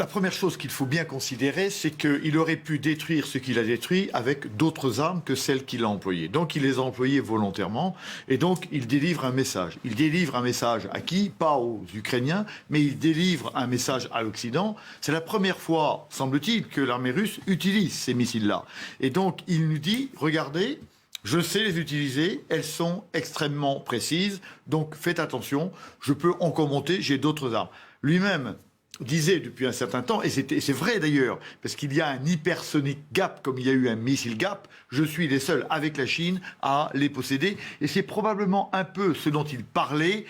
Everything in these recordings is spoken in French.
La première chose qu'il faut bien considérer, c'est qu'il aurait pu détruire ce qu'il a détruit avec d'autres armes que celles qu'il a employées. Donc il les a employées volontairement et donc il délivre un message. Il délivre un message à qui? Pas aux Ukrainiens, mais il délivre un message à l'Occident. C'est la première fois, semble-t-il, que l'armée russe utilise ces missiles-là. Et donc il nous dit, regardez, je sais les utiliser, elles sont extrêmement précises, donc faites attention, je peux encore monter, j'ai d'autres armes. Lui-même disait depuis un certain temps, et c'est vrai d'ailleurs, parce qu'il y a un hypersonic gap, comme il y a eu un missile gap, je suis les seuls avec la Chine à les posséder, et c'est probablement un peu ce dont il parlait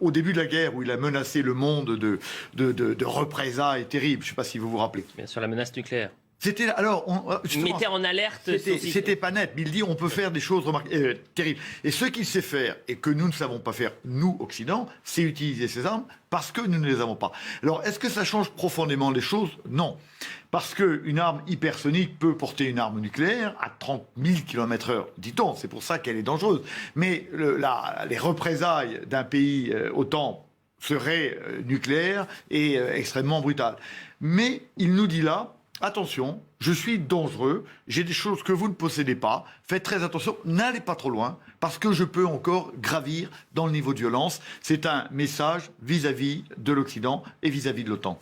au début de la guerre, où il a menacé le monde de représailles terribles. Je ne sais pas si vous vous rappelez. Bien sûr, la menace nucléaire. C'était alors, il mettait en alerte. C'était pas net, mais il dit on peut faire des choses terribles. Et ce qu'il sait faire et que nous ne savons pas faire, nous Occident, c'est utiliser ces armes parce que nous ne les avons pas. Alors est-ce que ça change profondément les choses? Non, parce qu'une arme hypersonique peut porter une arme nucléaire à 30 000 km/h, dit-on. C'est pour ça qu'elle est dangereuse. Mais les représailles d'un pays OTAN seraient nucléaires et extrêmement brutales. Mais il nous dit là, attention, je suis dangereux, j'ai des choses que vous ne possédez pas, faites très attention, n'allez pas trop loin, parce que je peux encore gravir dans le niveau de violence. C'est un message vis-à-vis de l'Occident et vis-à-vis de l'OTAN.